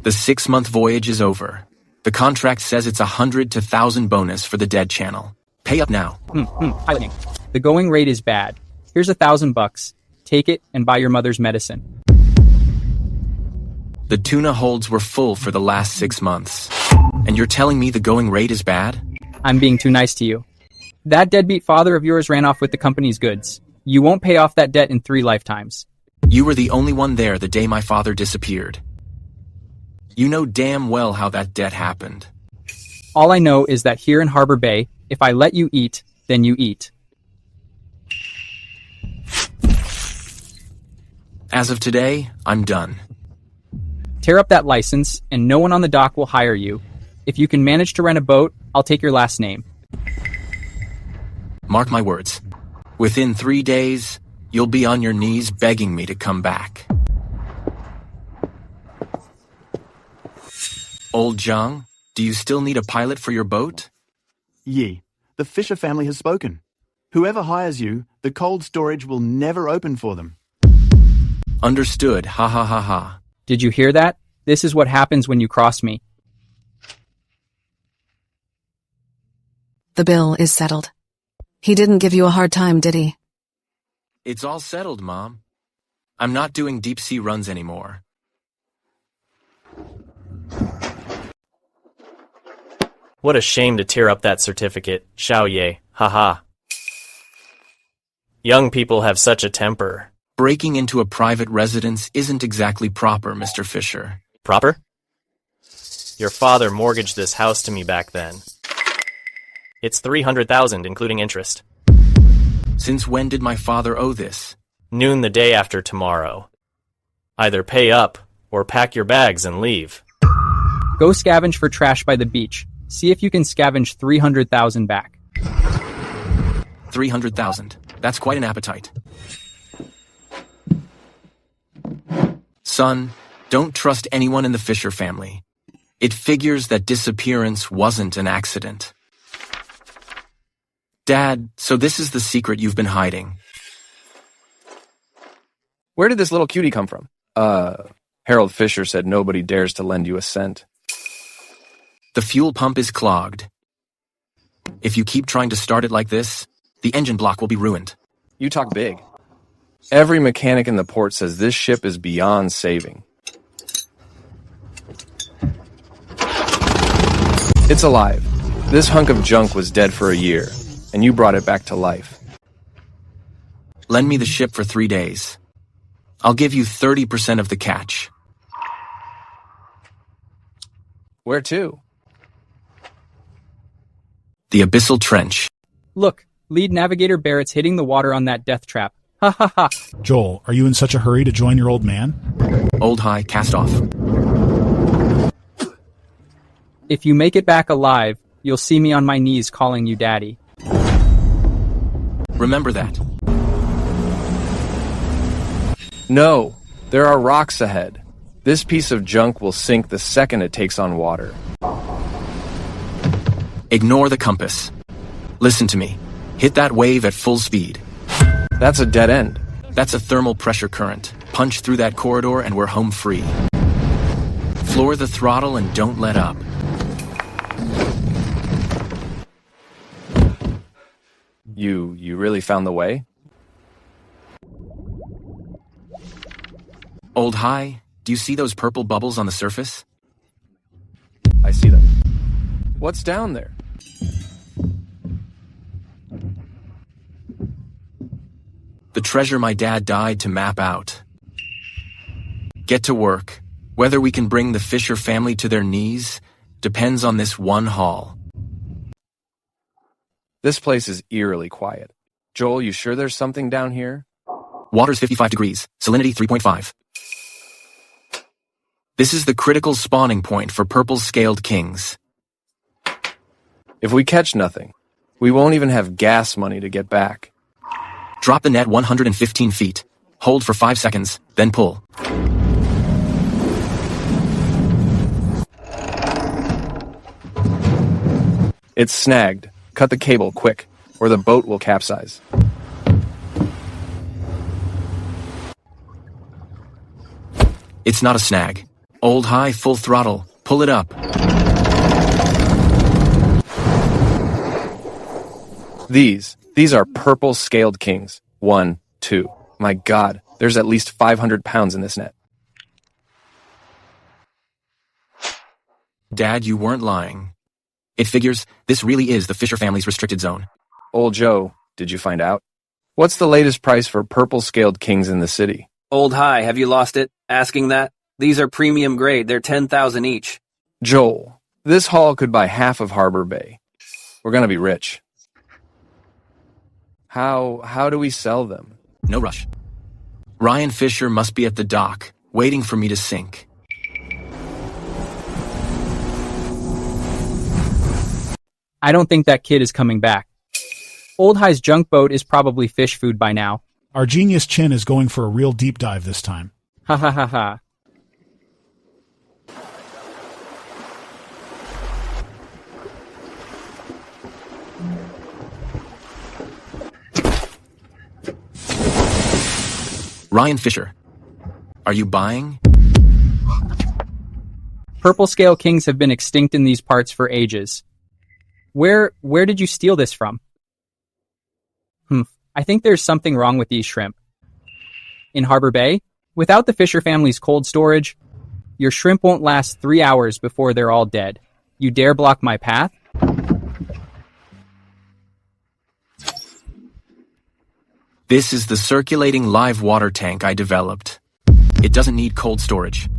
The 6-month voyage is over. The contract says it's 100 to 1,000 bonus for the dead channel. Pay up now. Piloting. The going rate is bad. Here's $1,000. Take it and buy your mother's medicine. The tuna holds were full for the last 6 months. And you're telling me the going rate is bad? I'm being too nice to you. That deadbeat father of yours ran off with the company's goods. You won't pay off that debt in 3 lifetimes. You were the only one there the day my father disappeared. You know damn well how that debt happened. All I know is that here in Harbor Bay, if I let you eat, then you eat. As of today, I'm done. Tear up that license, and no one on the dock will hire you. If you can manage to rent a boat, I'll take your last name. Mark my words. Within 3 days, you'll be on your knees begging me to come back. Old Zhang, do you still need a pilot for your boat? Yi, the Fisher family has spoken. Whoever hires you, the cold storage will never open for them. Understood, ha ha ha ha. Did you hear that? This is what happens when you cross me. The bill is settled. He didn't give you a hard time, did he? It's all settled, Mom. I'm not doing deep-sea runs anymore. What a shame to tear up that certificate, Xiao Ye, haha. Young people have such a temper. Breaking into a private residence isn't exactly proper, Mr. Fisher. Proper? Your father mortgaged this house to me back then. It's $300,000, including interest. Since when did my father owe this? Noon the day after tomorrow. Either pay up, or pack your bags and leave. Go scavenge for trash by the beach. See if you can scavenge 300,000 back. 300,000. That's quite an appetite. Son, don't trust anyone in the Fisher family. It figures that disappearance wasn't an accident. Dad, so this is the secret you've been hiding. Where did this little cutie come from? Harold Fisher said nobody dares to lend you a cent. The fuel pump is clogged. If you keep trying to start it like this, the engine block will be ruined. You talk big. Every mechanic in the port says this ship is beyond saving. It's alive. This hunk of junk was dead for a year, and you brought it back to life. Lend me the ship for 3 days. I'll give you 30% of the catch. Where to? The Abyssal Trench. Look, lead navigator Barrett's hitting the water on that death trap. Ha ha ha. Joel, are you in such a hurry to join your old man? Old High, cast off. If you make it back alive, you'll see me on my knees calling you daddy. Remember that. No, there are rocks ahead. This piece of junk will sink the second it takes on water. Ignore the compass. Listen to me. Hit that wave at full speed. That's a dead end. That's a thermal pressure current. Punch through that corridor and we're home free. Floor the throttle and don't let up. You really found the way? Old High, do you see those purple bubbles on the surface? I see them. What's down there? The treasure my dad died to map out. Get to work. Whether we can bring the Fisher family to their knees depends on this one haul. This place is eerily quiet. Joel, you sure there's something down here? Water's 55 degrees, salinity 3.5. This is the critical spawning point for purple-scaled kings. If we catch nothing, we won't even have gas money to get back. Drop the net 115 feet. Hold for 5 seconds, then pull. It's snagged. Cut the cable quick, or the boat will capsize. It's not a snag. Old high, full throttle. Pull it up. These are purple scaled kings. 1, 2. My God, there's at least 500 pounds in this net. Dad, you weren't lying. It figures this really is the Fisher family's restricted zone. Old Joe, did you find out? What's the latest price for purple scaled kings in the city? Old high, have you lost it? Asking that? These are premium grade. They're 10,000 each. Joel, this haul could buy half of Harbor Bay. We're gonna be rich. How do we sell them? No rush. Ryan Fisher must be at the dock, waiting for me to sink. I don't think that kid is coming back. Old High's junk boat is probably fish food by now. Our genius Chin is going for a real deep dive this time. Ha ha ha ha. Ryan Fisher, are you buying? Purple scale kings have been extinct in these parts for ages. Where did you steal this from? I think there's something wrong with these shrimp. In Harbor Bay, without the Fisher family's cold storage, your shrimp won't last 3 hours before they're all dead. You dare block my path? This is the circulating live water tank I developed. It doesn't need cold storage.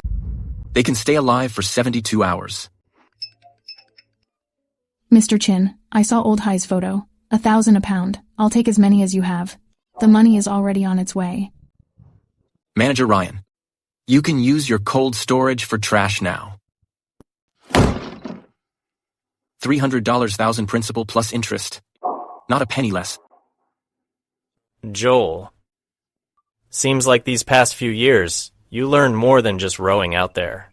They can stay alive for 72 hours. Mr. Chin, I saw Old High's photo. 1,000 a pound. I'll take as many as you have. The money is already on its way. Manager Ryan, you can use your cold storage for trash now. $300 thousand principal plus interest. Not a penny less. Joel, seems like these past few years, you learned more than just rowing out there.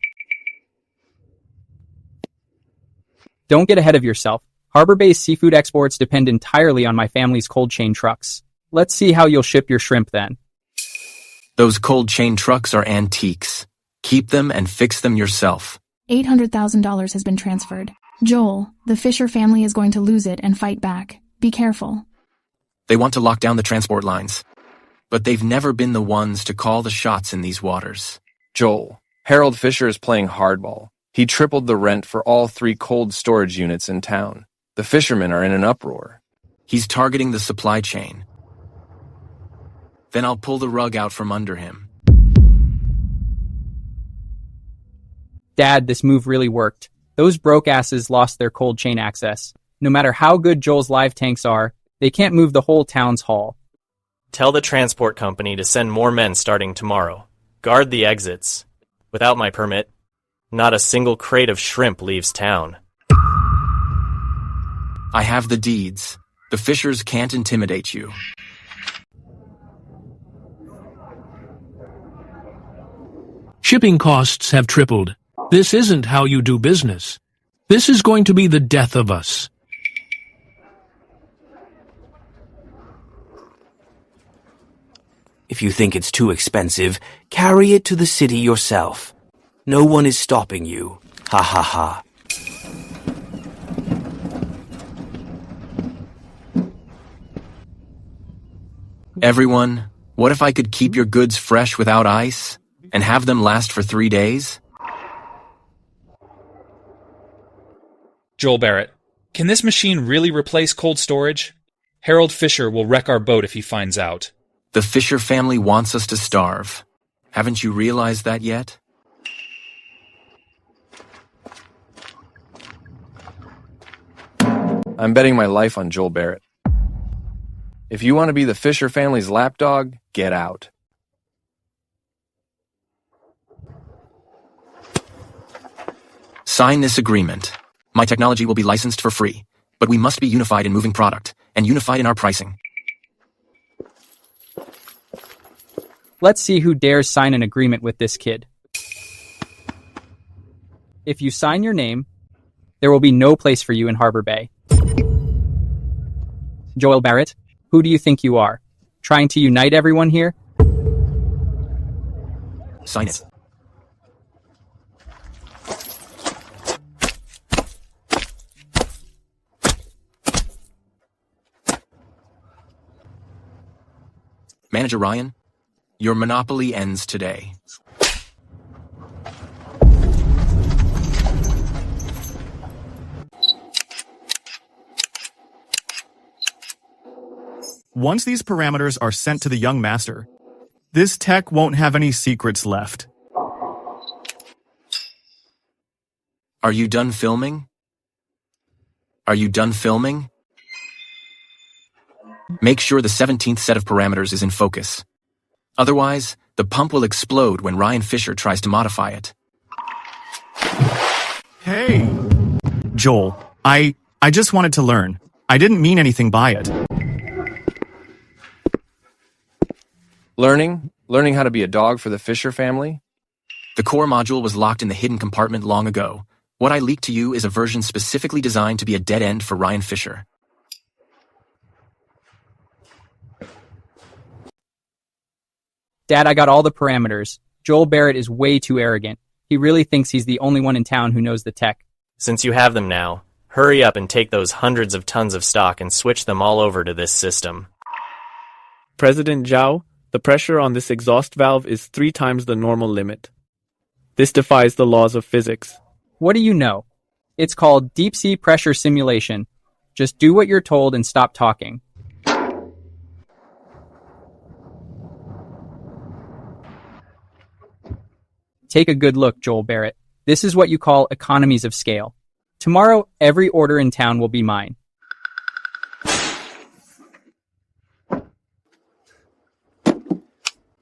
Don't get ahead of yourself. Harbor Bay's seafood exports depend entirely on my family's cold chain trucks. Let's see how you'll ship your shrimp then. Those cold chain trucks are antiques. Keep them and fix them yourself. $800,000 has been transferred. Joel, the Fisher family is going to lose it and fight back. Be careful. They want to lock down the transport lines. But they've never been the ones to call the shots in these waters. Joel, Harold Fisher is playing hardball. He tripled the rent for all 3 cold storage units in town. The fishermen are in an uproar. He's targeting the supply chain. Then I'll pull the rug out from under him. Dad, this move really worked. Those broke asses lost their cold chain access. No matter how good Joel's live tanks are, they can't move the whole town's haul. Tell the transport company to send more men starting tomorrow. Guard the exits. Without my permit, not a single crate of shrimp leaves town. I have the deeds. The Fishers can't intimidate you. Shipping costs have tripled. This isn't how you do business. This is going to be the death of us. If you think it's too expensive, carry it to the city yourself. No one is stopping you. Ha ha ha. Everyone, what if I could keep your goods fresh without ice and have them last for 3 days? Joel Barrett, can this machine really replace cold storage? Harold Fisher will wreck our boat if he finds out. The Fisher family wants us to starve. Haven't you realized that yet? I'm betting my life on Joel Barrett. If you want to be the Fisher family's lapdog, get out. Sign this agreement. My technology will be licensed for free, but we must be unified in moving product and unified in our pricing. Let's see who dares sign an agreement with this kid. If you sign your name, there will be no place for you in Harbor Bay. Joel Barrett, who do you think you are? Trying to unite everyone here? Sign it. Manager Ryan, your monopoly ends today. Once these parameters are sent to the young master, this tech won't have any secrets left. Are you done filming? Are you done filming? Make sure the 17th set of parameters is in focus. Otherwise, the pump will explode when Ryan Fisher tries to modify it. Hey! Joel, I just wanted to learn. I didn't mean anything by it. Learning how to be a dog for the Fisher family? The core module was locked in the hidden compartment long ago. What I leaked to you is a version specifically designed to be a dead end for Ryan Fisher. Dad, I got all the parameters. Joel Barrett is way too arrogant. He really thinks he's the only one in town who knows the tech. Since you have them now, hurry up and take those hundreds of tons of stock and switch them all over to this system. President Zhao, the pressure on this exhaust valve is 3 times the normal limit. This defies the laws of physics. What do you know? It's called deep-sea pressure simulation. Just do what you're told and stop talking. Take a good look, Joel Barrett. This is what you call economies of scale. Tomorrow, every order in town will be mine.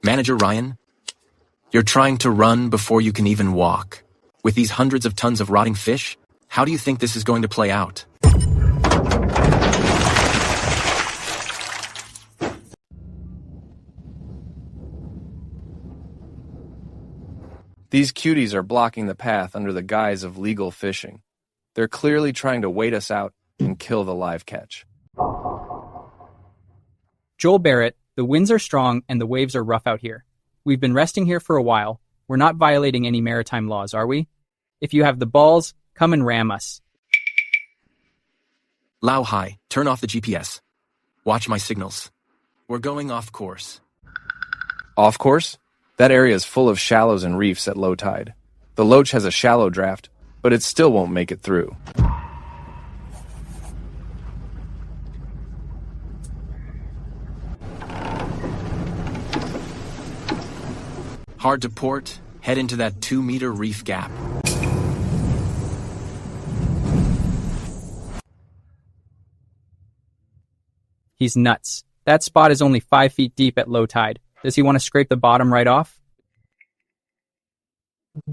Manager Ryan, you're trying to run before you can even walk. With these hundreds of tons of rotting fish, how do you think this is going to play out? These cuties are blocking the path under the guise of legal fishing. They're clearly trying to wait us out and kill the live catch. Joel Barrett, the winds are strong and the waves are rough out here. We've been resting here for a while. We're not violating any maritime laws, are we? If you have the balls, come and ram us. Lao Hai, turn off the GPS. Watch my signals. We're going off course. Off course? That area is full of shallows and reefs at low tide. The Loach has a shallow draft, but it still won't make it through. Hard to port, head into that 2-meter reef gap. He's nuts. That spot is only 5 feet deep at low tide. Does he want to scrape the bottom right off?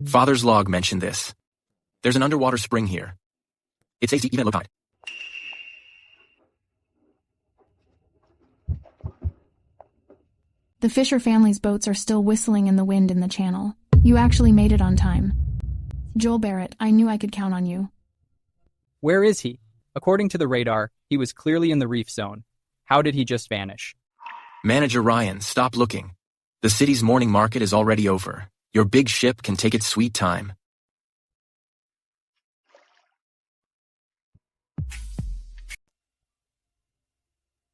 Father's log mentioned this. There's an underwater spring here. It stays deep even at low tide. The Fisher family's boats are still whistling in the wind in the channel. You actually made it on time. Joel Barrett, I knew I could count on you. Where is he? According to the radar, he was clearly in the reef zone. How did he just vanish? Manager Ryan, stop looking. The city's morning market is already over. Your big ship can take its sweet time.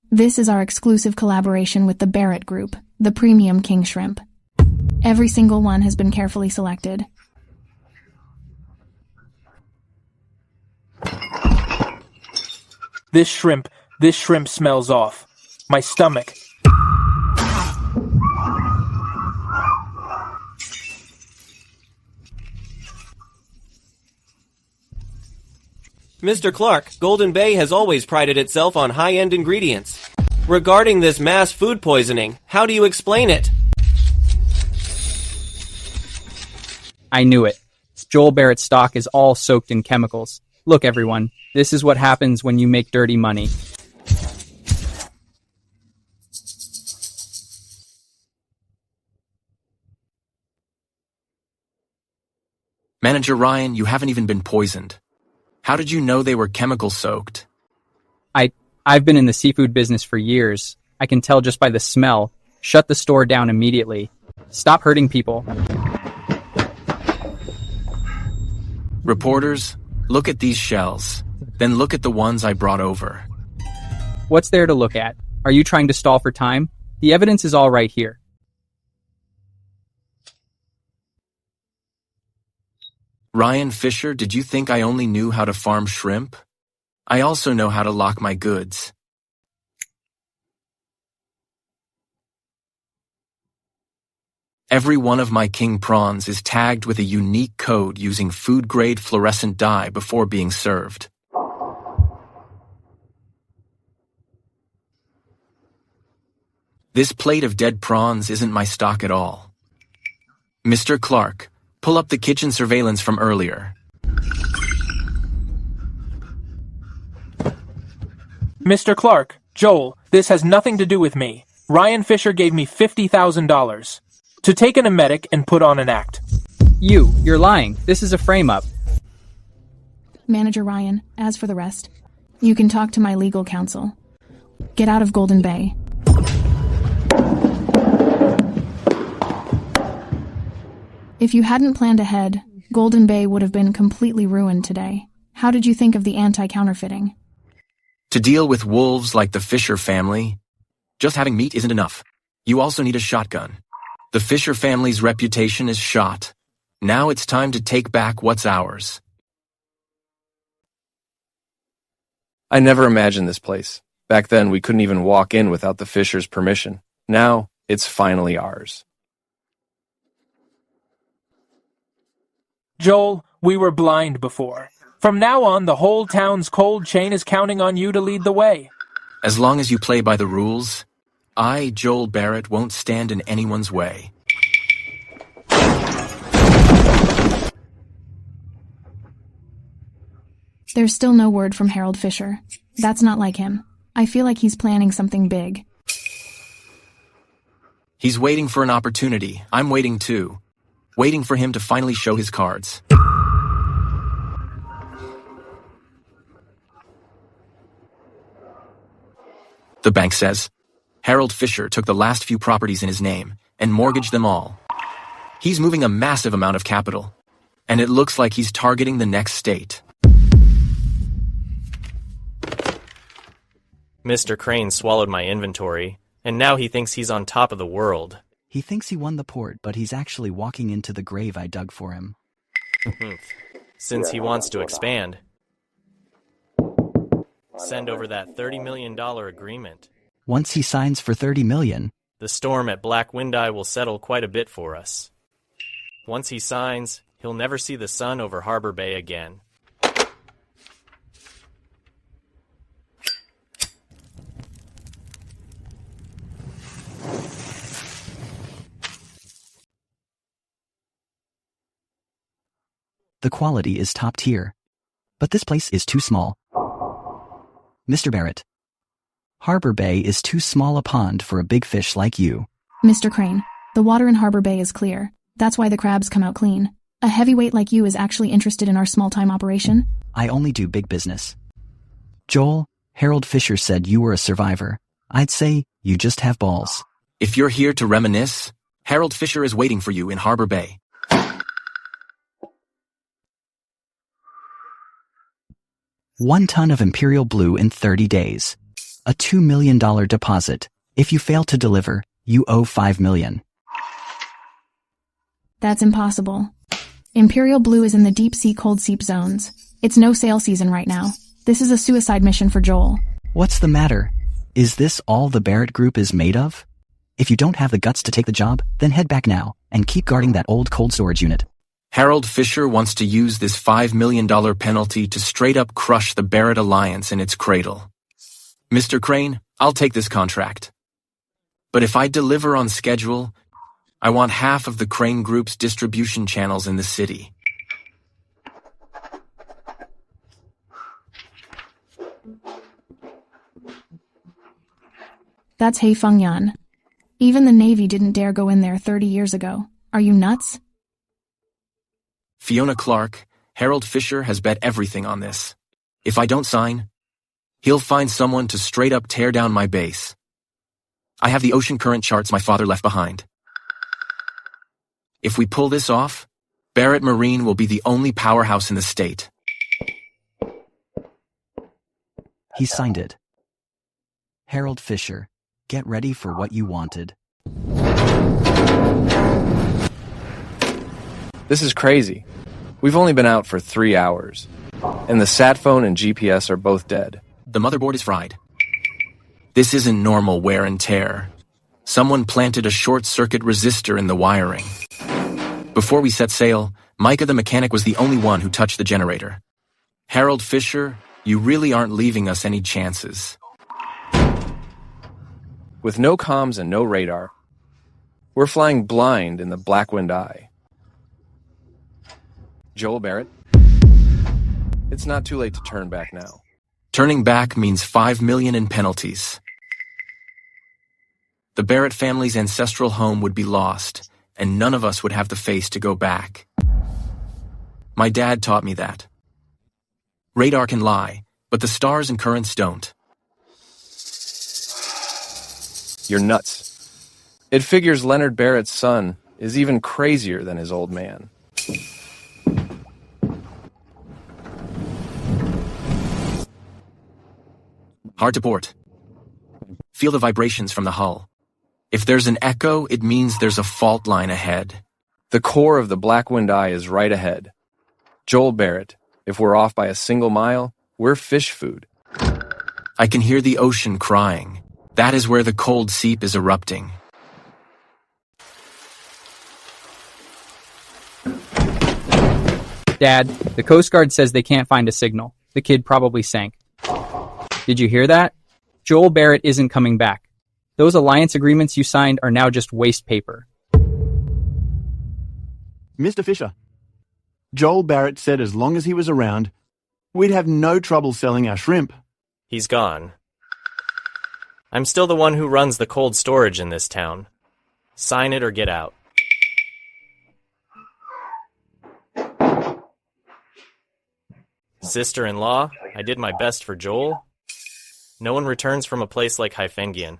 This is our exclusive collaboration with the Barrett Group, the premium king shrimp. Every single one has been carefully selected. This shrimp smells off. My stomach. Mr. Clark, Golden Bay has always prided itself on high-end ingredients. Regarding this mass food poisoning, how do you explain it? I knew it. Joel Barrett's stock is all soaked in chemicals. Look, everyone, this is what happens when you make dirty money. Manager Ryan, you haven't even been poisoned. How did you know they were chemical-soaked? I've been in the seafood business for years. I can tell just by the smell. Shut the store down immediately. Stop hurting people. Reporters, look at these shells. Then look at the ones I brought over. What's there to look at? Are you trying to stall for time? The evidence is all right here. Ryan Fisher, did you think I only knew how to farm shrimp? I also know how to lock my goods. Every one of my king prawns is tagged with a unique code using food-grade fluorescent dye before being served. This plate of dead prawns isn't my stock at all. Mr. Clark, pull up the kitchen surveillance from earlier. Mr. Clark, Joel, this has nothing to do with me. Ryan Fisher gave me $50,000 to take an emetic and put on an act. You're lying. This is a frame-up. Manager Ryan, as for the rest, you can talk to my legal counsel. Get out of Golden Bay. If you hadn't planned ahead, Golden Bay would have been completely ruined today. How did you think of the anti-counterfeiting? To deal with wolves like the Fisher family, just having meat isn't enough. You also need a shotgun. The Fisher family's reputation is shot. Now it's time to take back what's ours. I never imagined this place. Back then, we couldn't even walk in without the Fishers' permission. Now, it's finally ours. Joel, we were blind before. From now on, the whole town's cold chain is counting on you to lead the way. As long as you play by the rules, I, Joel Barrett, won't stand in anyone's way. There's still no word from Harold Fisher. That's not like him. I feel like he's planning something big. He's waiting for an opportunity. I'm waiting too. Waiting for him to finally show his cards. The bank says, Harold Fisher took the last few properties in his name and mortgaged them all. He's moving a massive amount of capital, and it looks like he's targeting the next state. Mr. Crane swallowed my inventory, and now he thinks he's on top of the world. He thinks he won the port, but he's actually walking into the grave I dug for him. Since he wants to expand, send over that $30 million agreement. Once he signs for $30 million, the storm at Black Windeye will settle quite a bit for us. Once he signs, he'll never see the sun over Harbor Bay again. the quality is top tier. But this place is too small. Mr. Barrett. Harbor Bay is too small a pond for a big fish like you. Mr. Crane, the water in Harbor Bay is clear. That's why the crabs come out clean. A heavyweight like you is actually interested in our small-time operation? I only do big business. Joel, Harold Fisher said you were a survivor. I'd say you just have balls. If you're here to reminisce, Harold Fisher is waiting for you in Harbor Bay. 1 ton of Imperial Blue in 30 days. A $2 million deposit. If you fail to deliver, you owe $5 million. That's impossible. Imperial Blue is in the deep-sea cold seep zones. It's no sale season right now. This is a suicide mission for Joel. What's the matter? Is this all the Barrett Group is made of? If you don't have the guts to take the job, then head back now, and keep guarding that old cold storage unit. Harold Fisher wants to use this $5 million penalty to straight up crush the Barrett Alliance in its cradle. Mr. Crane, I'll take this contract. But if I deliver on schedule, I want half of the Crane Group's distribution channels in the city. That's Haifeng Yan. Even the Navy didn't dare go in there 30 years ago. Are you nuts? Fiona Clark, Harold Fisher has bet everything on this. If I don't sign, he'll find someone to straight up tear down my base. I have the ocean current charts my father left behind. If we pull this off, Barrett Marine will be the only powerhouse in the state. He signed it. Harold Fisher, Get ready for what you wanted. This is crazy. We've only been out for 3 hours, and the sat phone and GPS are both dead. The motherboard is fried. This isn't normal wear and tear. Someone planted a short-circuit resistor in the wiring. Before we set sail, Micah the mechanic was the only one who touched the generator. Harold Fisher, you really aren't leaving us any chances. With no comms and no radar, we're flying blind in the Blackwind Eye. Joel Barrett, it's not too late to turn back now. Turning back means $5 million in penalties. The Barrett family's ancestral home would be lost, and none of us would have the face to go back. My dad taught me that. Radar can lie, but the stars and currents don't. You're nuts. It figures Leonard Barrett's son is even crazier than his old man. Hard to port. Feel the vibrations from the hull. If there's an echo, it means there's a fault line ahead. The core of the Blackwind Eye is right ahead. Joel Barrett, if we're off by a single mile, we're fish food. I can hear the ocean crying. That is where the cold seep is erupting. Dad, the Coast Guard says they can't find a signal. The kid probably sank. Did you hear that? Joel Barrett isn't coming back. Those alliance agreements you signed are now just waste paper. Mr. Fisher, Joel Barrett said as long as he was around, we'd have no trouble selling our shrimp. He's gone. I'm still the one who runs the cold storage in this town. Sign it or get out. Sister-in-law, I did my best for Joel. No one returns from a place like Haifengian.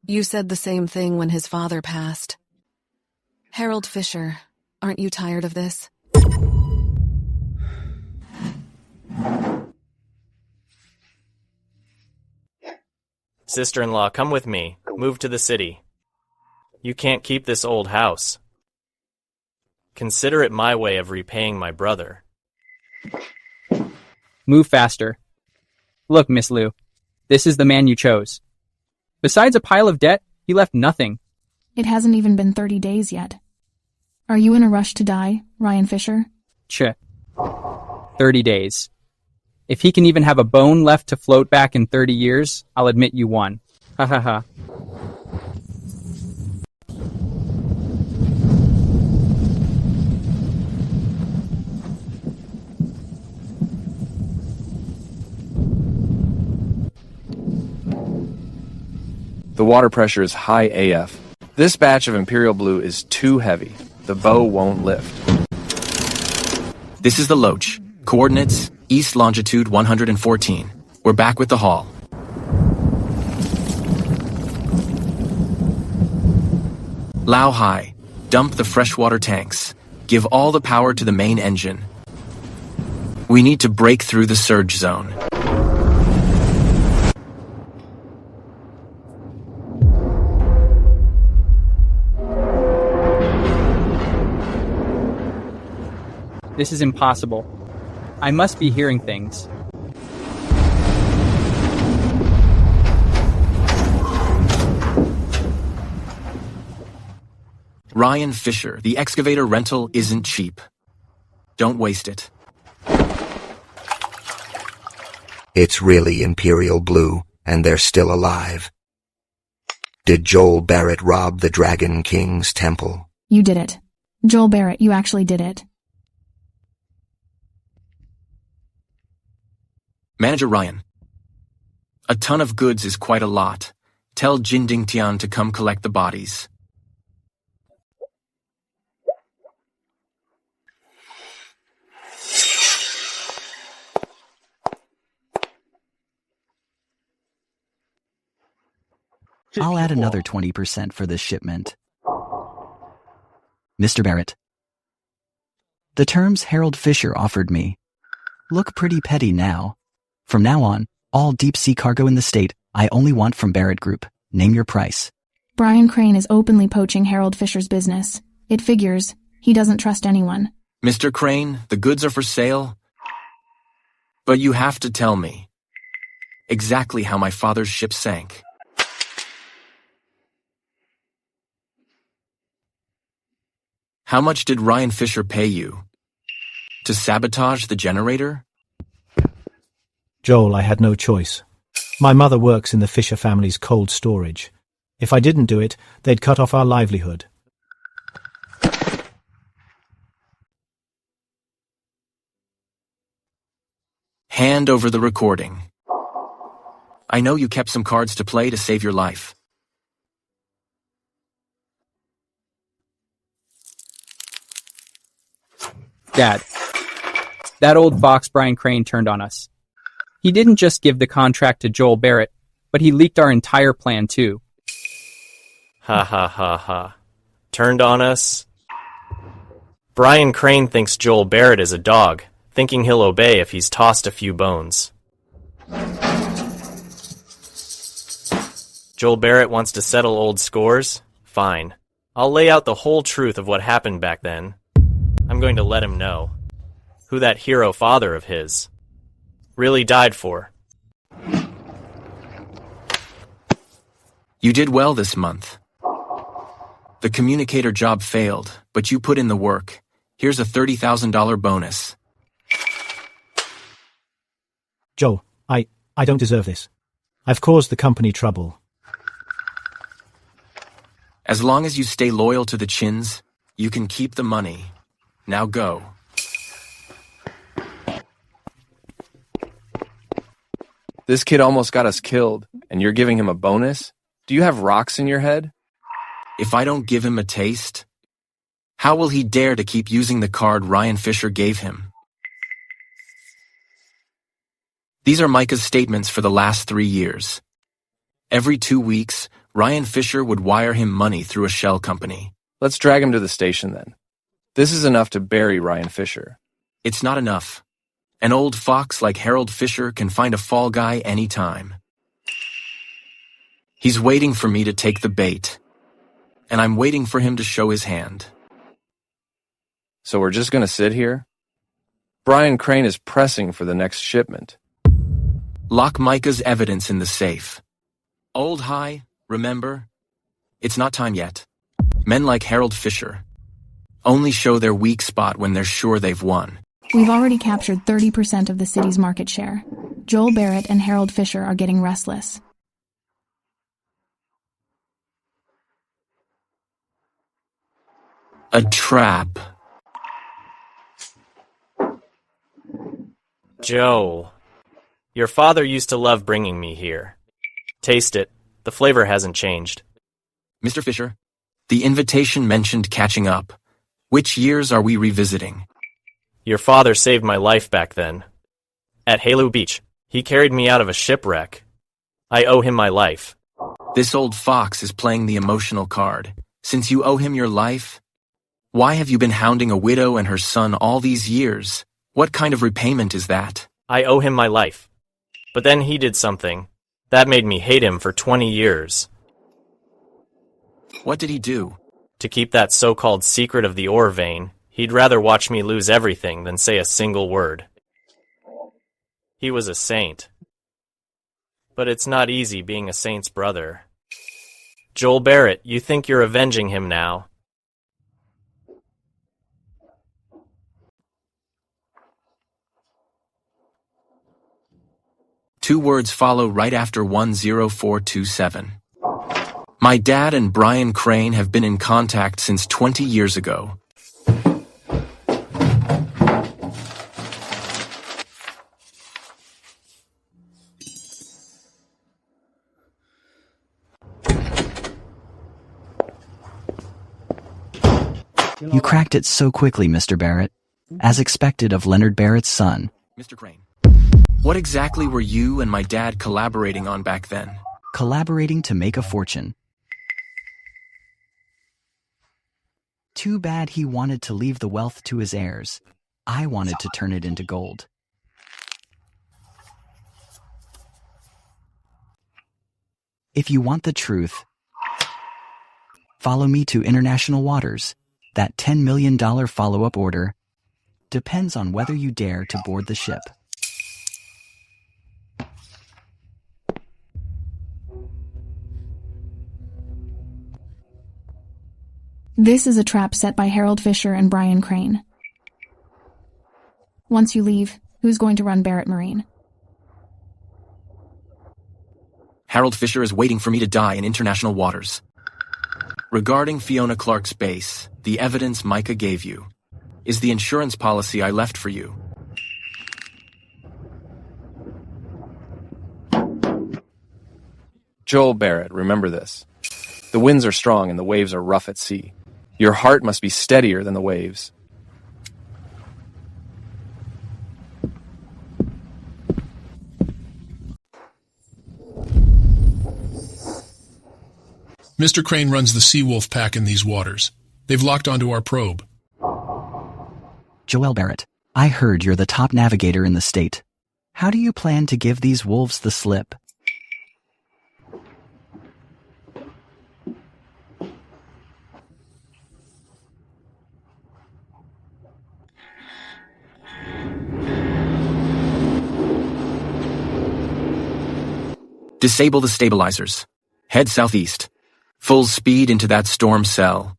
You said the same thing when his father passed. Harold Fisher, aren't you tired of this? Sister-in-law, come with me. Move to the city. You can't keep this old house. Consider it my way of repaying my brother. Move faster. Look, Miss Lou, this is the man you chose. Besides a pile of debt, he left nothing. It hasn't even been 30 days yet. Are you in a rush to die, Ryan Fisher? 30 days. If he can even have a bone left to float back in 30 years, I'll admit you won. Ha ha ha. The water pressure is high AF. This batch of Imperial Blue is too heavy. The bow won't lift. This is the Loach. Coordinates, east longitude 114. We're back with the haul. Lao Hai. Dump the freshwater tanks. Give all the power to the main engine. We need to break through the surge zone. This is impossible. I must be hearing things. Ryan Fisher, the excavator rental isn't cheap. Don't waste it. It's really Imperial Blue, and they're still alive. Did Joel Barrett rob the Dragon King's temple? You did it. Joel Barrett, you actually did it. Manager Ryan. A ton of goods is quite a lot. Tell Jin Ding Tian to come collect the bodies. I'll add another 20% for this shipment. Mr. Barrett. The terms Harold Fisher offered me look pretty petty now. From now on, all deep-sea cargo in the state I only want from Barrett Group, Name your price. Brian Crane is openly poaching Harold Fisher's business. It figures he doesn't trust anyone. Mr. Crane, the goods are for sale, but you have to tell me exactly how my father's ship sank. How much did Ryan Fisher pay you? To sabotage the generator? Joel, I had no choice. My mother works in the Fisher family's cold storage. If I didn't do it, they'd cut off our livelihood. Hand over the recording. I know you kept some cards to play to save your life. Dad, that old fox Brian Crane turned on us. He didn't just give the contract to Joel Barrett, but he leaked our entire plan too. Ha ha ha ha. Turned on us? Brian Crane thinks Joel Barrett is a dog, thinking he'll obey if he's tossed a few bones. Joel Barrett wants to settle old scores? Fine. I'll lay out the whole truth of what happened back then. I'm going to let him know who that hero father of his really died for. You did well this month. The communicator job failed, but you put in the work. Here's a $30,000 bonus. Joel, I don't deserve this. I've caused the company trouble. As long as you stay loyal to the Chins, you can keep the money. Now go. This kid almost got us killed, and you're giving him a bonus? Do you have rocks in your head? If I don't give him a taste, how will he dare to keep using the card Ryan Fisher gave him? These are Micah's statements for the last 3 years. Every 2 weeks, Ryan Fisher would wire him money through a shell company. Let's drag him to the station then. This is enough to bury Ryan Fisher. It's not enough. An old fox like Harold Fisher can find a fall guy anytime. He's waiting for me to take the bait, and I'm waiting for him to show his hand. So we're just gonna sit here? Brian Crane is pressing for the next shipment. Lock Micah's evidence in the safe. Old High, remember? It's not time yet. Men like Harold Fisher only show their weak spot when they're sure they've won. We've already captured 30% of the city's market share. Joel Barrett and Harold Fisher are getting restless. A trap. Joe, your father used to love bringing me here. Taste it. The flavor hasn't changed. Mr. Fisher, the invitation mentioned catching up. Which years are we revisiting? Your father saved my life back then. At Halo Beach, he carried me out of a shipwreck. I owe him my life. This old fox is playing the emotional card. Since you owe him your life, why have you been hounding a widow and her son all these years? What kind of repayment is that? I owe him my life. But then he did something. That made me hate him for 20 years. What did he do? To keep that so-called secret of the ore vein, he'd rather watch me lose everything than say a single word. He was a saint. But it's not easy being a saint's brother. Joel Barrett, you think you're avenging him now. Two words follow right after 10427. My dad and Brian Crane have been in contact since 20 years ago. You cracked it so quickly, Mr. Barrett. As expected of Leonard Barrett's son. Mr. Crane, what exactly were you and my dad collaborating on back then? Collaborating to make a fortune. Too bad he wanted to leave the wealth to his heirs. I wanted to turn it into gold. If you want the truth, follow me to international waters. That $10 million follow-up order depends on whether you dare to board the ship. This is a trap set by Harold Fisher and Brian Crane. Once you leave, who's going to run Barrett Marine? Harold Fisher is waiting for me to die in international waters. Regarding Fiona Clark's base, the evidence Micah gave you is the insurance policy I left for you. Joel Barrett, remember this. The winds are strong and the waves are rough at sea. Your heart must be steadier than the waves. Mr. Crane runs the Seawolf pack in these waters. They've locked onto our probe. Joel Barrett, I heard you're the top navigator in the state. How do you plan to give these wolves the slip? Disable the stabilizers. Head southeast. Full speed into that storm cell.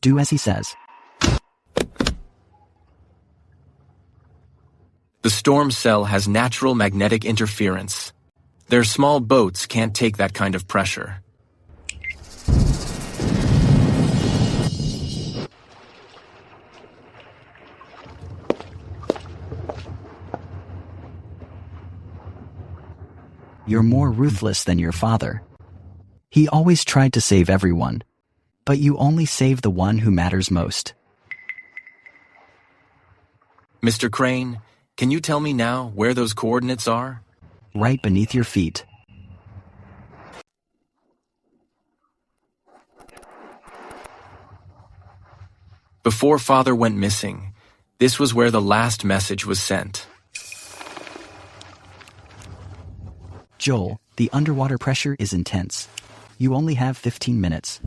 Do as he says. The storm cell has natural magnetic interference. Their small boats can't take that kind of pressure. You're more ruthless than your father. He always tried to save everyone, but you only save the one who matters most. Mr. Crane, can you tell me now where those coordinates are? Right beneath your feet. Before Father went missing, this was where the last message was sent. Joel, the underwater pressure is intense. You only have 15 minutes.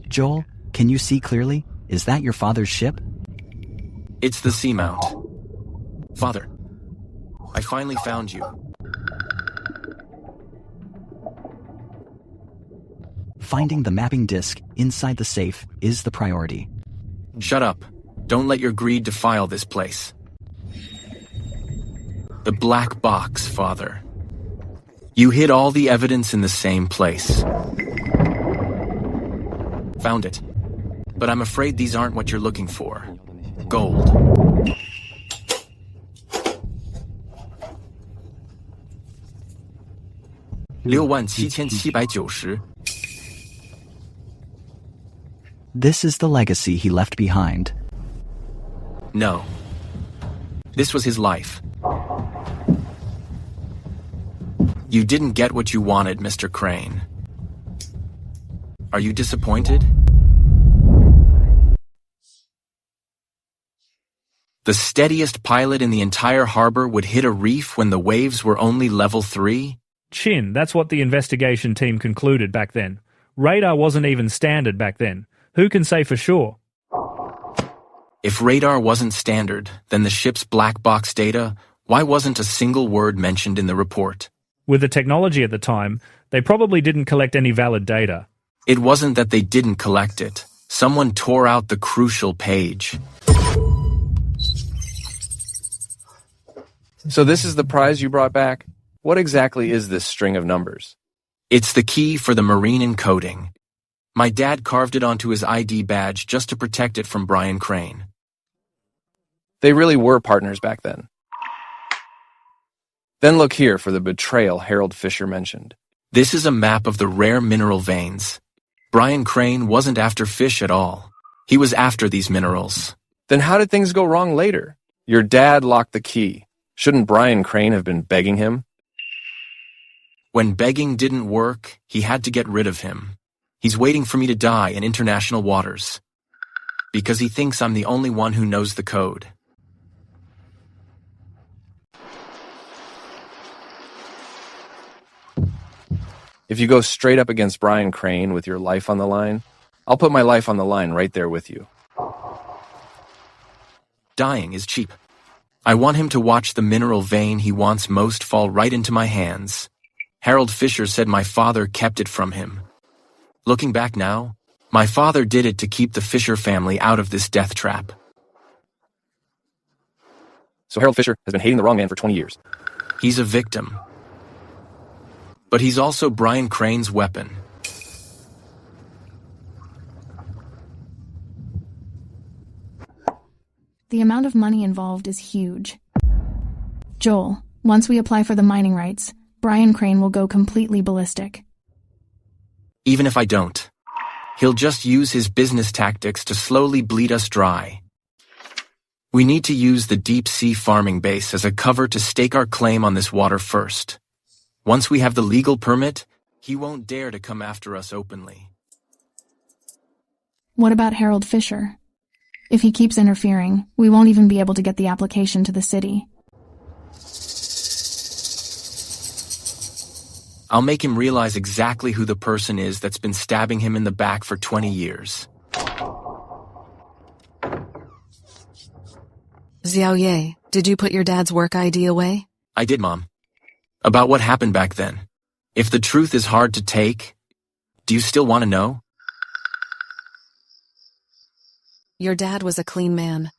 Joel, can you see clearly? Is that your father's ship? It's the Seamount. Father, I finally found you. Finding the mapping disk inside the safe is the priority. Shut up. Don't let your greed defile this place. The black box, Father. You hid all the evidence in the same place. Found it. But I'm afraid these aren't what you're looking for. Gold. $67,790. This is the legacy he left behind. No. This was his life. You didn't get what you wanted, Mr. Crane. Are you disappointed? The steadiest pilot in the entire harbor would hit a reef when the waves were only level 3? Chin, that's what the investigation team concluded back then. Radar wasn't even standard back then. Who can say for sure? If radar wasn't standard, then the ship's black box data, why wasn't a single word mentioned in the report? With the technology at the time, they probably didn't collect any valid data. It wasn't that they didn't collect it. Someone tore out the crucial page. So this is the prize you brought back? What exactly is this string of numbers? It's the key for the marine encoding. My dad carved it onto his ID badge just to protect it from Brian Crane. They really were partners back then. Then look here for the betrayal Harold Fisher mentioned. This is a map of the rare mineral veins. Brian Crane wasn't after fish at all. He was after these minerals. Then how did things go wrong later? Your dad locked the key. Shouldn't Brian Crane have been begging him? When begging didn't work, he had to get rid of him. He's waiting for me to die in international waters. because he thinks I'm the only one who knows the code. If you go straight up against Brian Crane with your life on the line, I'll put my life on the line right there with you. Dying is cheap. I want him to watch the mineral vein he wants most fall right into my hands. Harold Fisher said my father kept it from him. Looking back now, my father did it to keep the Fisher family out of this death trap. So Harold Fisher has been hating the wrong man for 20 years. He's a victim. But he's also Brian Crane's weapon. The amount of money involved is huge. Joel, once we apply for the mining rights, Brian Crane will go completely ballistic. Even if I don't, he'll just use his business tactics to slowly bleed us dry. We need to use the deep-sea farming base as a cover to stake our claim on this water first. Once we have the legal permit, he won't dare to come after us openly. What about Harold Fisher? If he keeps interfering, we won't even be able to get the application to the city. I'll make him realize exactly who the person is that's been stabbing him in the back for 20 years. Xiaoye, did you put your dad's work ID away? I did, Mom. About what happened back then. If the truth is hard to take, do you still want to know? Your dad was a clean man.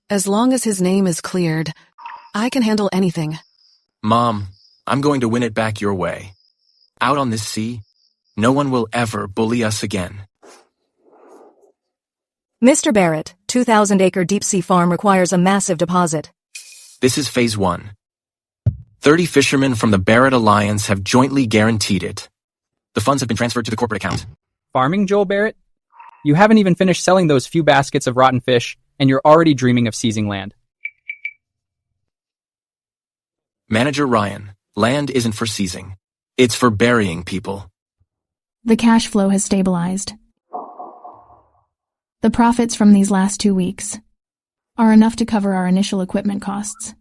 As long as his name is cleared, I can handle anything. Mom, I'm going to win it back your way. Out on this sea, no one will ever bully us again. Mr. Barrett, 2,000-acre deep-sea farm requires a massive deposit. This is Phase 1. 30 fishermen from the Barrett Alliance have jointly guaranteed it. The funds have been transferred to the corporate account. Farming, Joel Barrett? You haven't even finished selling those few baskets of rotten fish, and you're already dreaming of seizing land. Manager Ryan, land isn't for seizing. It's for burying people. The cash flow has stabilized. The profits from these last 2 weeks are enough to cover our initial equipment costs.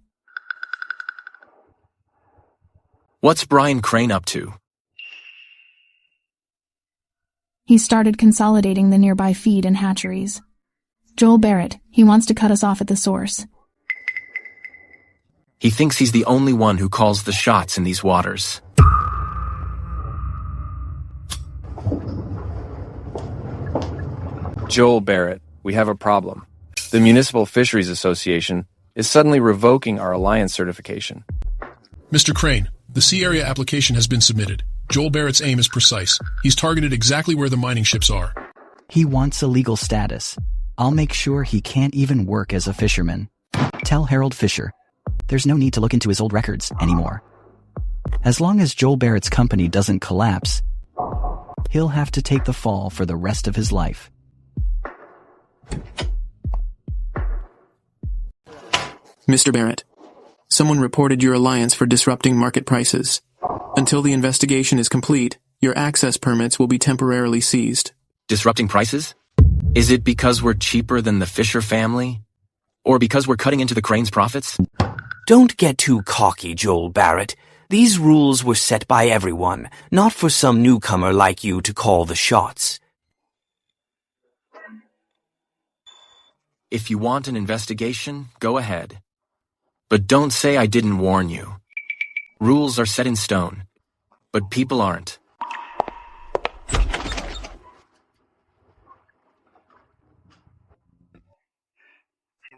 What's Brian Crane up to? He started consolidating the nearby feed and hatcheries. Joel Barrett, he wants to cut us off at the source. He thinks he's the only one who calls the shots in these waters. Joel Barrett, we have a problem. The Municipal Fisheries Association is suddenly revoking our alliance certification. Mr. Crane, the sea area application has been submitted. Joel Barrett's aim is precise. He's targeted exactly where the mining ships are. He wants a legal status. I'll make sure he can't even work as a fisherman. Tell Harold Fisher. There's no need to look into his old records anymore. As long as Joel Barrett's company doesn't collapse, he'll have to take the fall for the rest of his life. Mr. Barrett, someone reported your alliance for disrupting market prices. Until the investigation is complete, your access permits will be temporarily seized. Disrupting prices? Is it because we're cheaper than the Fisher family? Or because we're cutting into the Crane's profits? Don't get too cocky, Joel Barrett. These rules were set by everyone, not for some newcomer like you to call the shots. If you want an investigation, go ahead. But don't say I didn't warn you. Rules are set in stone, but people aren't.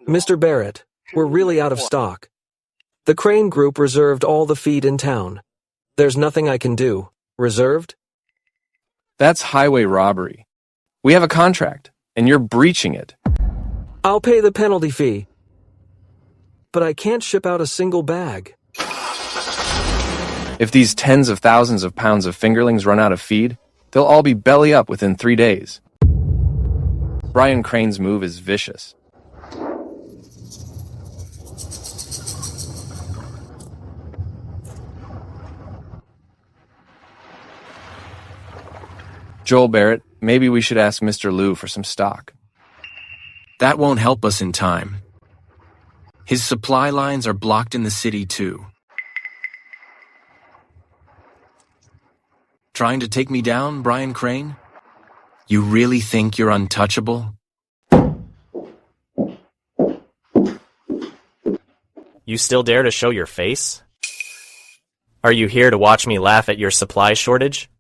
Mr. Barrett, we're really out of stock. The Crane Group reserved all the feed in town. There's nothing I can do. Reserved? That's highway robbery. We have a contract, and you're breaching it. I'll pay the penalty fee. But I can't ship out a single bag. If these tens of thousands of pounds of fingerlings run out of feed, they'll all be belly up within 3 days. Brian Crane's move is vicious. Joel Barrett, maybe we should ask Mr. Liu for some stock. That won't help us in time. His supply lines are blocked in the city too. Trying to take me down, Brian Crane? You really think you're untouchable? You still dare to show your face? Are you here to watch me laugh at your supply shortage?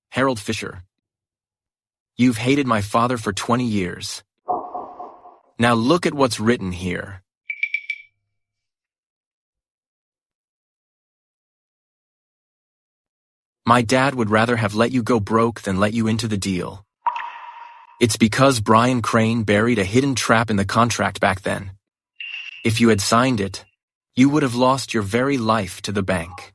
Harold Fisher. You've hated my father for 20 years. Now look at what's written here. My dad would rather have let you go broke than let you into the deal. It's because Brian Crane buried a hidden trap in the contract back then. If you had signed it, you would have lost your very life to the bank.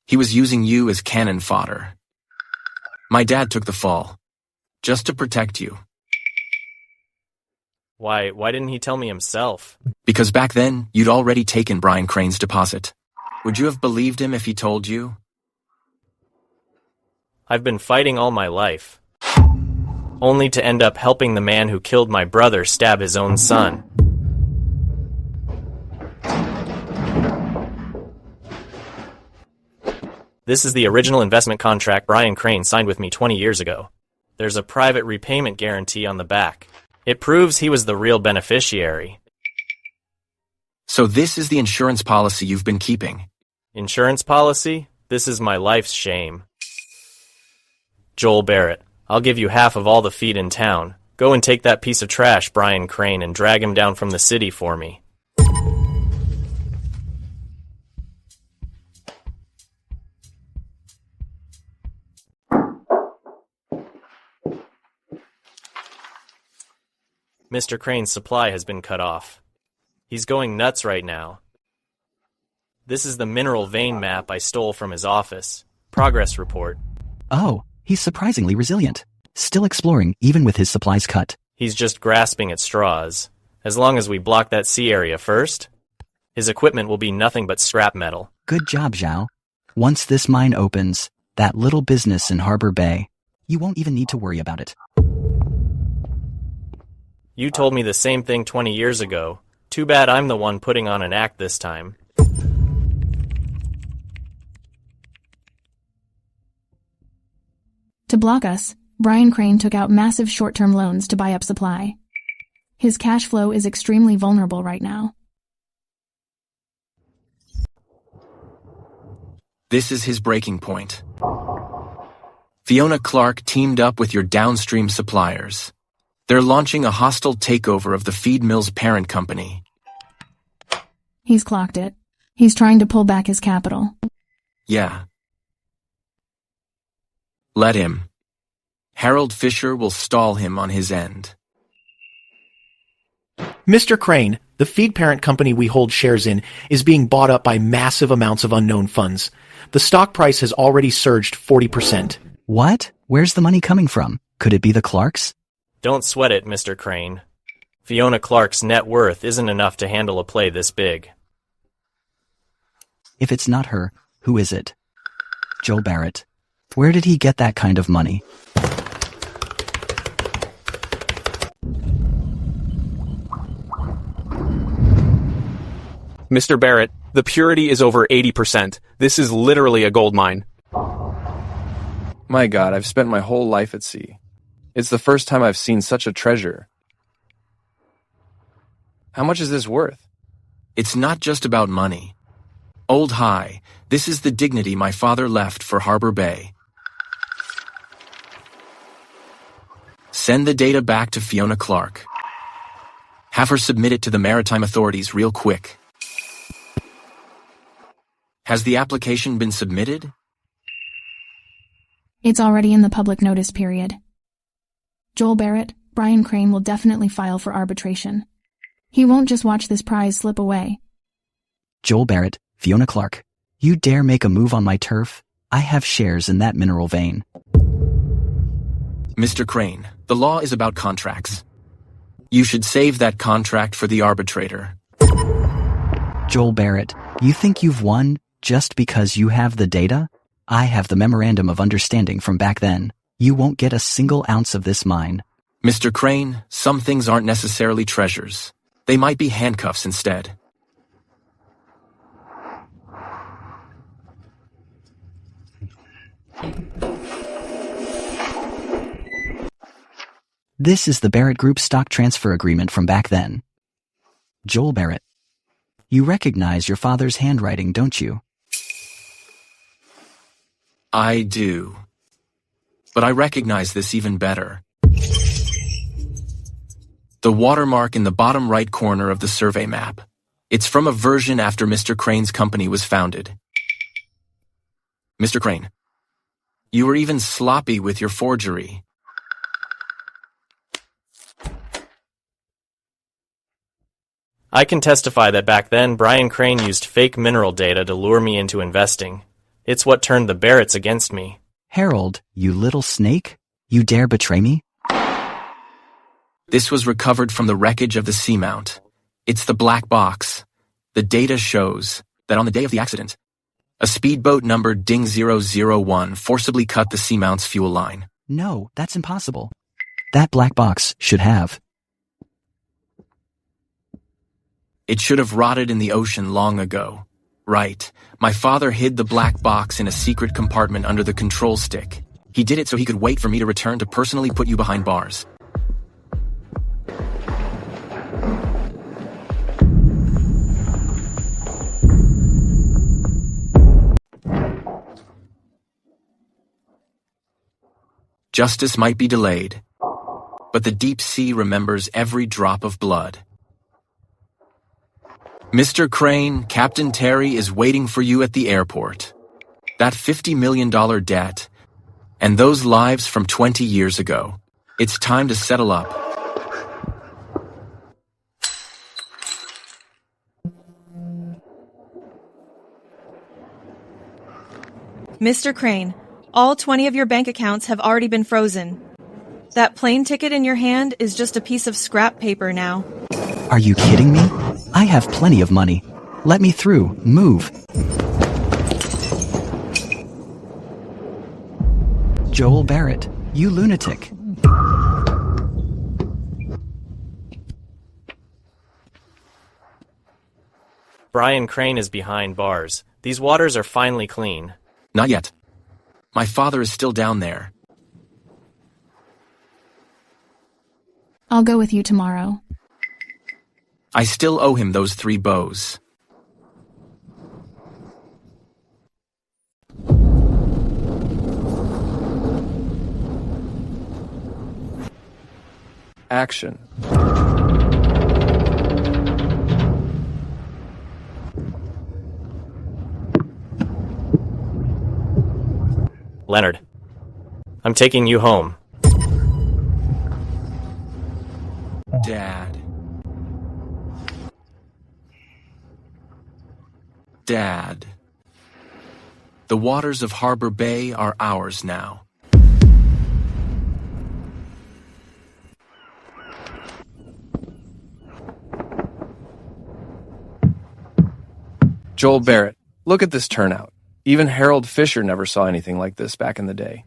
He was using you as cannon fodder. My dad took the fall, just to protect you. Why didn't he tell me himself? Because back then, you'd already taken Brian Crane's deposit. Would you have believed him if he told you? I've been fighting all my life, only to end up helping the man who killed my brother stab his own son. This is the original investment contract Brian Crane signed with me 20 years ago. There's a private repayment guarantee on the back. It proves he was the real beneficiary. So this is the insurance policy you've been keeping? Insurance policy? This is my life's shame. Joel Barrett, I'll give you half of all the feed in town. Go and take that piece of trash, Brian Crane, and drag him down from the city for me. Mr. Crane's supply has been cut off. He's going nuts right now. This is the mineral vein map I stole from his office. Progress report. Oh, he's surprisingly resilient. Still exploring, even with his supplies cut. He's just grasping at straws. As long as we block that sea area first, his equipment will be nothing but scrap metal. Good job, Zhao. Once this mine opens, that little business in Harbor Bay, you won't even need to worry about it. You told me the same thing 20 years ago. Too bad I'm the one putting on an act this time. To block us, Brian Crane took out massive short-term loans to buy up supply. His cash flow is extremely vulnerable right now. This is his breaking point. Fiona Clark teamed up with your downstream suppliers. They're launching a hostile takeover of the feed mill's parent company. He's clocked it. He's trying to pull back his capital. Yeah. Let him. Harold Fisher will stall him on his end. Mr. Crane, the feed parent company we hold shares in is being bought up by massive amounts of unknown funds. The stock price has already surged 40%. What? Where's the money coming from? Could it be the Clarks? Don't sweat it, Mr. Crane. Fiona Clark's net worth isn't enough to handle a play this big. If it's not her, who is it? Joel Barrett. Where did he get that kind of money? Mr. Barrett, the purity is over 80%. This is literally a gold mine. My God, I've spent my whole life at sea. It's the first time I've seen such a treasure. How much is this worth? It's not just about money. Old High, this is the dignity my father left for Harbor Bay. Send the data back to Fiona Clark. Have her submit it to the maritime authorities real quick. Has the application been submitted? It's already in the public notice period. Joel Barrett, Brian Crane will definitely file for arbitration. He won't just watch this prize slip away. Joel Barrett, Fiona Clark, you dare make a move on my turf? I have shares in that mineral vein. Mr. Crane, the law is about contracts. You should save that contract for the arbitrator. Joel Barrett, you think you've won Just because you have the data, I have the memorandum of understanding from back then. You won't get a single ounce of this mine. Mr. Crane, some things aren't necessarily treasures. They might be handcuffs instead. This is the Barrett Group stock transfer agreement from back then. Joel Barrett. You recognize your father's handwriting, don't you? I do. But I recognize this even better. The watermark in the bottom right corner of the survey map. It's from a version after Mr. Crane's company was founded. Mr. Crane, you were even sloppy with your forgery. I can testify that back then Brian Crane used fake mineral data to lure me into investing. It's what turned the Barretts against me. Harold, you little snake? You dare betray me? This was recovered from the wreckage of the seamount. It's the black box. The data shows that on the day of the accident, a speedboat numbered Ding 001 forcibly cut the seamount's fuel line. No, that's impossible. That black box should have. It should have rotted in the ocean long ago. Right. My father hid the black box in a secret compartment under the control stick. He did it so he could wait for me to return to personally put you behind bars. Justice might be delayed, but the deep sea remembers every drop of blood. Mr. Crane, Captain Terry is waiting for you at the airport. That $50 million debt, and those lives from 20 years ago. It's time to settle up. Mr. Crane, all 20 of your bank accounts have already been frozen. That plane ticket in your hand is just a piece of scrap paper now. Are you kidding me? I have plenty of money. Let me through. Move. Joel Barrett, you lunatic. Brian Crane is behind bars. These waters are finally clean. Not yet. My father is still down there. I'll go with you tomorrow. I still owe him those 3 bows. Action. Leonard, I'm taking you home. Dad. Dad. The waters of Harbor Bay are ours now. Joel Barrett, look at this turnout. Even Harold Fisher never saw anything like this back in the day.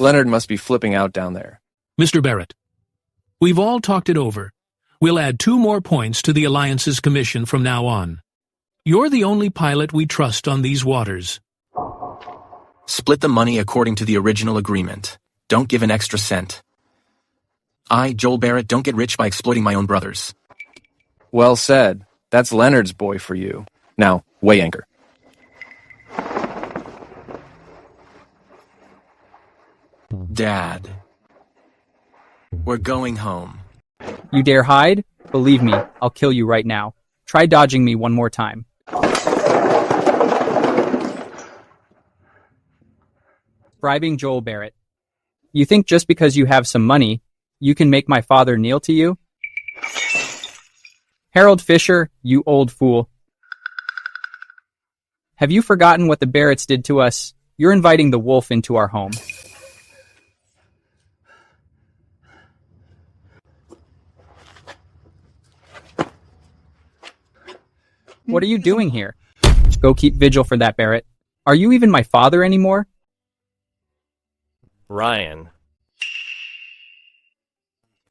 Leonard must be flipping out down there. Mr. Barrett, we've all talked it over. We'll add 2 more points to the Alliance's commission from now on. You're the only pilot we trust on these waters. Split the money according to the original agreement. Don't give an extra cent. I, Joel Barrett, don't get rich by exploiting my own brothers. Well said. That's Leonard's boy for you. Now, weigh anchor. Dad. We're going home. You dare hide? Believe me, I'll kill you right now. Try dodging me one more time. Bribing Joel Barrett. You think just because you have some money, you can make my father kneel to you? Harold Fisher, you old fool. Have you forgotten what the Barretts did to us? You're inviting the wolf into our home. What are you doing here? Go keep vigil for that, Barrett. Are you even my father anymore? Ryan.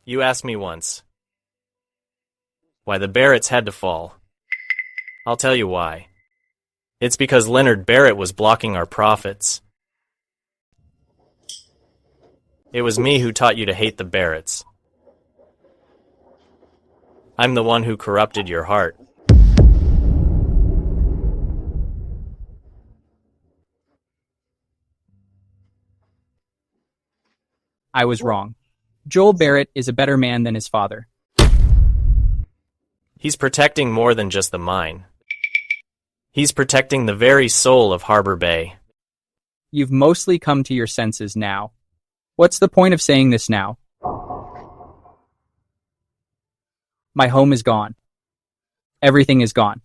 You asked me once why the Barretts had to fall. I'll tell you why. It's because Leonard Barrett was blocking our profits. It was me who taught you to hate the Barretts. I'm the one who corrupted your heart. I was wrong. Joel Barrett is a better man than his father. He's protecting more than just the mine. He's protecting the very soul of Harbor Bay. You've mostly come to your senses now. What's the point of saying this now? My home is gone. Everything is gone.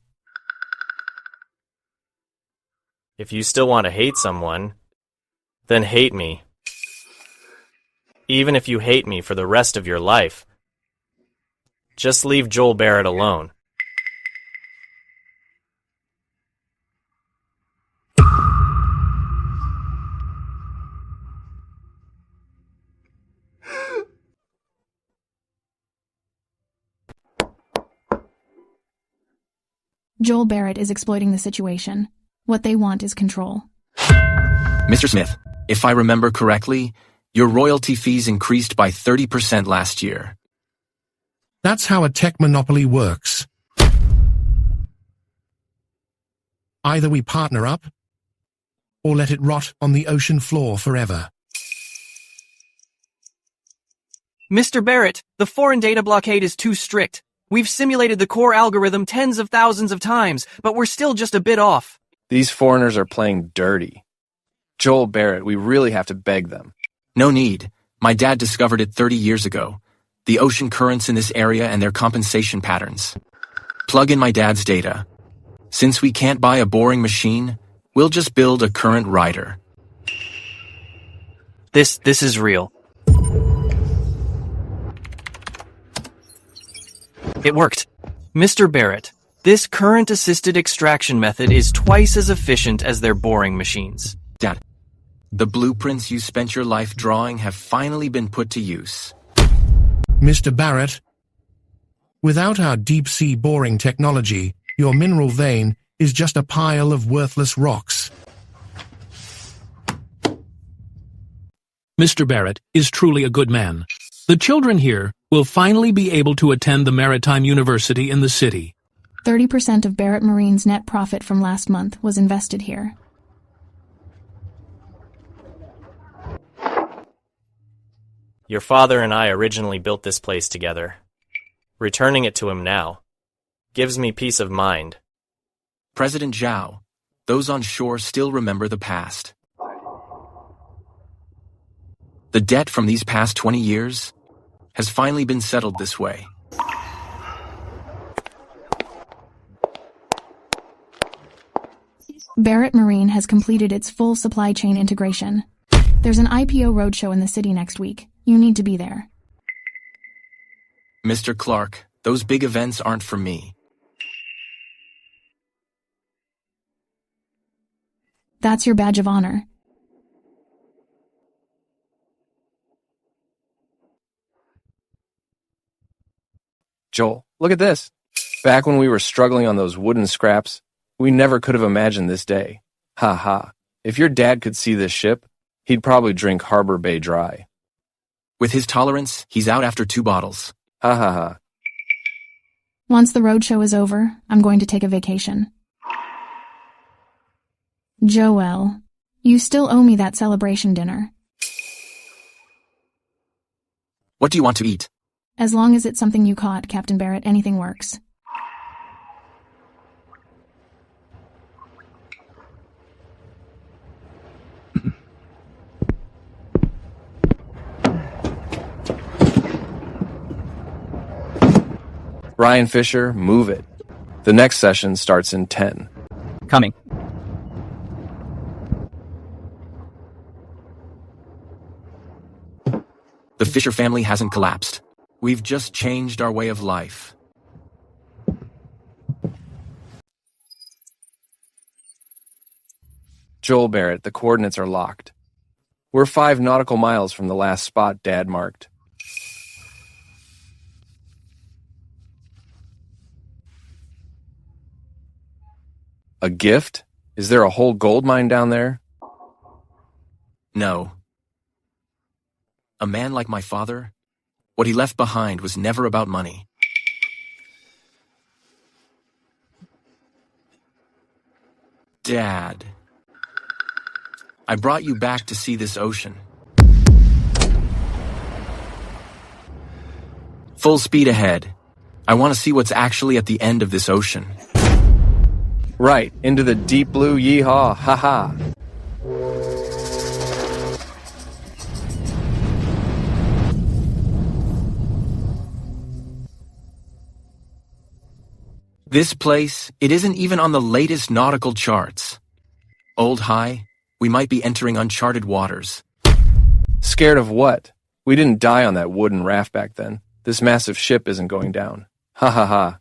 If you still want to hate someone, then hate me. Even if you hate me for the rest of your life, just leave Joel Barrett alone. Joel Barrett is exploiting the situation. What they want is control. Mr. Smith, if I remember correctly, your royalty fees increased by 30% last year. That's how a tech monopoly works. Either we partner up, or let it rot on the ocean floor forever. Mr. Barrett, the foreign data blockade is too strict. We've simulated the core algorithm tens of thousands of times, but we're still just a bit off. These foreigners are playing dirty. Joel Barrett, we really have to beg them. No need. My dad discovered it 30 years ago. The ocean currents in this area and their compensation patterns. Plug in my dad's data. Since we can't buy a boring machine, we'll just build a current rider. This is real. It worked. Mr. Barrett, this current-assisted extraction method is twice as efficient as their boring machines. Dad, the blueprints you spent your life drawing have finally been put to use. Mr. Barrett, without our deep-sea boring technology, your mineral vein is just a pile of worthless rocks. Mr. Barrett is truly a good man. The children here will finally be able to attend the Maritime University in the city. 30% of Barrett Marine's net profit from last month was invested here. Your father and I originally built this place together. Returning it to him now gives me peace of mind. President Zhao, those on shore still remember the past. The debt from these past 20 years has finally been settled this way. Barrett Marine has completed its full supply chain integration. There's an IPO roadshow in the city next week. You need to be there. Mr. Clark, those big events aren't for me. That's your badge of honor. Joel, look at this. Back when we were struggling on those wooden scraps, we never could have imagined this day. Ha ha. If your dad could see this ship, he'd probably drink Harbor Bay dry. With his tolerance, he's out after 2 bottles. Ha ha ha. Once the roadshow is over, I'm going to take a vacation. Joel, you still owe me that celebration dinner. What do you want to eat? As long as it's something you caught, Captain Barrett, anything works. Ryan Fisher, move it. The next session starts in 10. Coming. The Fisher family hasn't collapsed. We've just changed our way of life. Joel Barrett, the coordinates are locked. We're 5 nautical miles from the last spot Dad marked. A gift? Is there a whole gold mine down there? No. A man like my father, what he left behind was never about money. Dad, I brought you back to see this ocean. Full speed ahead. I want to see what's actually at the end of this ocean. Right, into the deep blue, yeehaw, ha-ha. This place, it isn't even on the latest nautical charts. Old High, we might be entering uncharted waters. Scared of what? We didn't die on that wooden raft back then. This massive ship isn't going down. Ha ha ha.